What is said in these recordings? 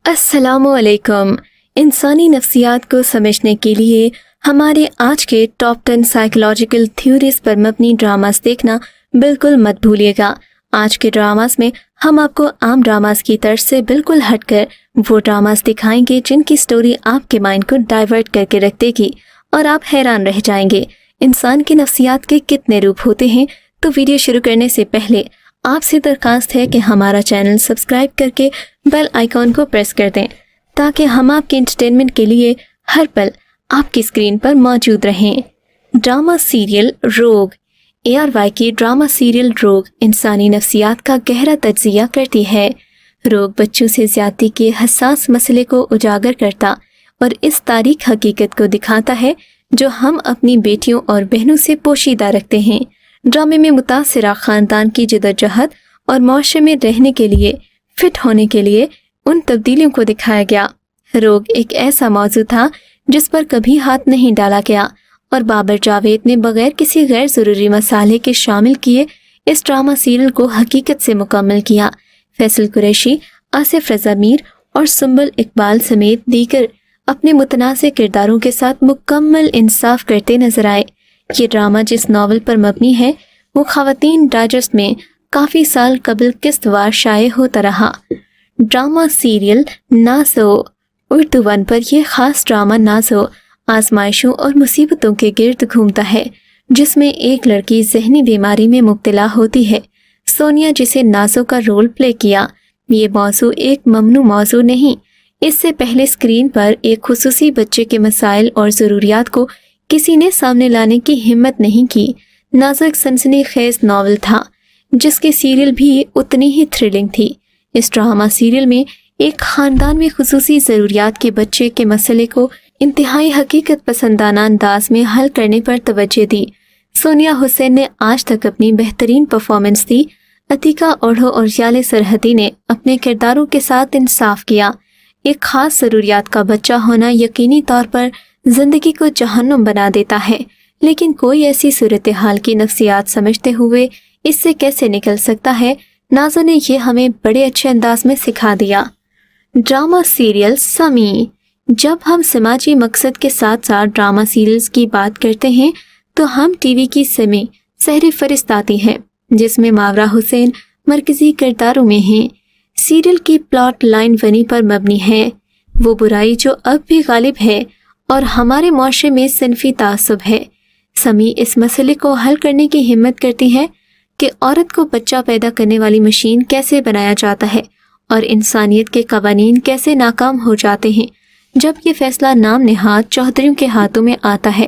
السلام علیکم۔ انسانی نفسیات کو سمجھنے کے لیے ہمارے آج کے ٹاپ 10 سائیکولوجیکل تھیوریز پر مبنی ڈراماز دیکھنا بالکل مت بھولیے گا۔ آج کے ڈراماز میں ہم آپ کو عام ڈراماز کی طرز سے بالکل ہٹ کر وہ ڈراماز دکھائیں گے جن کی سٹوری آپ کے مائنڈ کو ڈائیورٹ کر کے رکھ دے گی اور آپ حیران رہ جائیں گے انسان کی نفسیات کے کتنے روپ ہوتے ہیں۔ تو ویڈیو شروع کرنے سے پہلے آپ سے درخواست ہے کہ ہمارا چینل سبسکرائب کر کے بیل آئیکن کو پریس کر دیں تاکہ ہم آپ کے انٹرٹینمنٹ کے لیے ہر پل آپ کی اسکرین پر موجود رہیں۔ ڈرامہ سیریل روگ ARY کی ڈرامہ سیریل روگ انسانی نفسیات کا گہرا تجزیہ کرتی ہے۔ روگ بچوں سے زیادتی کے حساس مسئلے کو اجاگر کرتا اور اس تاریک حقیقت کو دکھاتا ہے جو ہم اپنی بیٹیوں اور بہنوں سے پوشیدہ رکھتے ہیں۔ ڈرامے میں متاثرہ خاندان کی جدوجہد اور معاشرے میں رہنے کے لیے فٹ ہونے کے لیے ان تبدیلیوں کو دکھایا گیا۔ روگ ایک ایسا موضوع تھا جس پر کبھی ہاتھ نہیں ڈالا گیا اور بابر جاوید نے بغیر کسی غیر ضروری مسالے کے شامل کیے اس ڈرامہ سیریل کو حقیقت سے مکمل کیا۔ فیصل قریشی، آصف رضا میر اور سنبل اقبال سمیت دیگر اپنے متنازع کرداروں کے ساتھ مکمل انصاف کرتے نظر آئے۔ یہ ڈرامہ جس ناول پر مبنی ہے وہ خواتین ڈائجسٹ میں کافی سال قبل قسط وار شائع ہوتا رہا۔ Drama serial Nazo Urdu one پر یہ خاص ڈرامہ نازو آزمائشوں اور مصیبتوں کے گرد گھومتا ہے جس میں ایک لڑکی ذہنی بیماری میں مبتلا ہوتی ہے، سونیا، جسے نازو کا رول پلے کیا۔ یہ موضوع ایک ممنوع موضوع نہیں، اس سے پہلے اسکرین پر ایک خصوصی بچے کے مسائل اور ضروریات کو کسی نے سامنے لانے کی ہمت نہیں کی۔ نازو ایک سنسنی خیز ناول تھا جس کی سیریل بھی اتنی ہی تھرلنگ تھی۔ اس ڈرامہ سیریل میں ایک خاندان میں خصوصی ضروریات کے بچے کے مسئلے کو انتہائی حقیقت پسندانہ انداز میں حل کرنے پر توجہ دی۔ سونیا حسین نے آج تک اپنی بہترین پرفارمنس دی۔ عتیقہ اوڑھو اور یالے سرحدی نے اپنے کرداروں کے ساتھ انصاف کیا۔ ایک خاص ضروریات کا بچہ ہونا یقینی طور پر زندگی کو جہنم بنا دیتا ہے، لیکن کوئی ایسی صورتحال کی نفسیات سمجھتے ہوئے اس سے کیسے نکل سکتا ہے، نازو نے یہ ہمیں بڑے اچھے انداز میں سکھا دیا۔ ڈرامہ سیریل سمی۔ جب ہم سماجی مقصد کے ساتھ ساتھ ڈرامہ سیریلز کی بات کرتے ہیں تو ہم ٹی وی کی سمی سحری فہرست آتی ہے جس میں ماورا حسین مرکزی کرداروں میں ہیں۔ سیریل کی پلاٹ لائن ونی پر مبنی ہے، وہ برائی جو اب بھی غالب ہے اور ہمارے معاشرے میں صنفی تعصب ہے۔ سمی اس مسئلے کو حل کرنے کی ہمت کرتی ہے کہ عورت کو بچہ پیدا کرنے والی مشین کیسے بنایا جاتا ہے اور انسانیت کے قوانین کیسے ناکام ہو جاتے ہیں جب یہ فیصلہ نام نہاد چوہدریوں کے ہاتھوں میں آتا ہے۔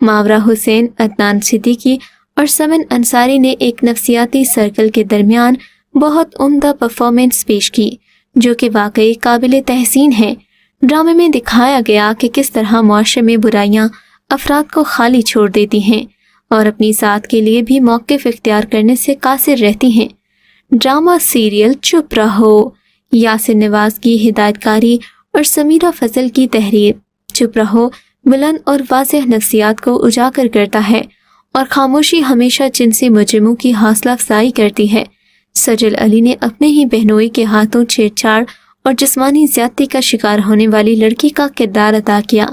ماورا حسین، عدنان صدیقی اور سمن انصاری نے ایک نفسیاتی سرکل کے درمیان بہت عمدہ پرفارمنس پیش کی جو کہ واقعی قابل تحسین ہے۔ ڈرامے میں دکھایا گیا کہ کس طرح معاشرے میں برائیاں افراد کو خالی چھوڑ دیتی ہیں اور اپنی ذات کے لیے بھی موقف اختیار کرنے سے قاصر رہتی ہیں۔ ڈرامہ سیریل چپ رہو، یاسر نواز کی ہدایت کاری اور سمیرہ فضل کی تحریر۔ چپ رہو بلند اور واضح نفسیات کو اجاگر کرتا ہے اور خاموشی ہمیشہ جنسی مجرموں کی حوصلہ افزائی کرتی ہے۔ سجل علی نے اپنے ہی بہنوئی کے ہاتھوں چھیڑ چھاڑ اور جسمانی زیادتی کا شکار ہونے والی لڑکی کا کردار ادا کیا۔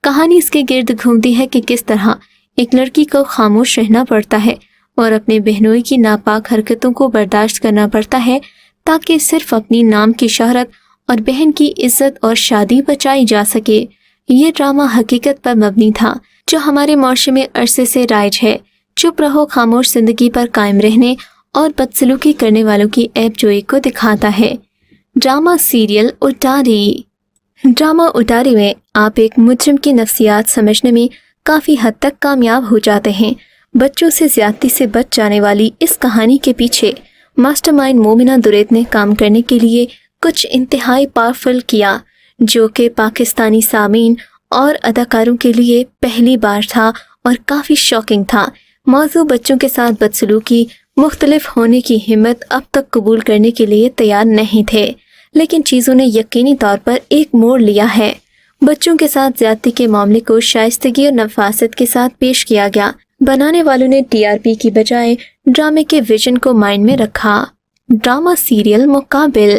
کہانی اس کے گرد گھومتی ہے کہ کس طرح ایک لڑکی کو خاموش رہنا پڑتا ہے اور اپنے بہنوئی کی ناپاک حرکتوں کو برداشت کرنا پڑتا ہے تاکہ صرف اپنی نام کی شہرت اور بہن کی عزت اور شادی بچائی جا سکے۔ یہ ڈرامہ حقیقت پر مبنی تھا جو ہمارے معاشرے میں عرصے سے رائج ہے۔ چپ رہو خاموش زندگی پر قائم رہنے اور بدسلوکی کرنے والوں کی عیب جوئی کو دکھاتا ہے۔ ڈرامہ سیریل اٹاری۔ ڈرامہ اٹاری میں آپ ایک مجرم کی نفسیات سمجھنے میں کافی حد تک کامیاب ہو جاتے ہیں۔ بچوں سے زیادتی سے بچ جانے والی اس کہانی کے پیچھے ماسٹر مائنڈ مومنہ درید نے کام کرنے کے لیے کچھ انتہائی پاورفل کیا جو کہ پاکستانی سامعین اور اداکاروں کے لیے پہلی بار تھا اور کافی شاکنگ تھا۔ موضوع بچوں کے ساتھ بدسلوکی مختلف ہونے کی ہمت اب تک قبول کرنے کے لیے تیار نہیں تھے، لیکن چیزوں نے یقینی طور پر ایک موڑ لیا ہے۔ بچوں کے ساتھ زیادتی کے معاملے کو شائستگی اور نفاست کے ساتھ پیش کیا گیا۔ بنانے والوں نے TRP کی بجائے ڈرامے کے ویژن کو مائنڈ میں رکھا۔ ڈرامہ سیریل مقابل۔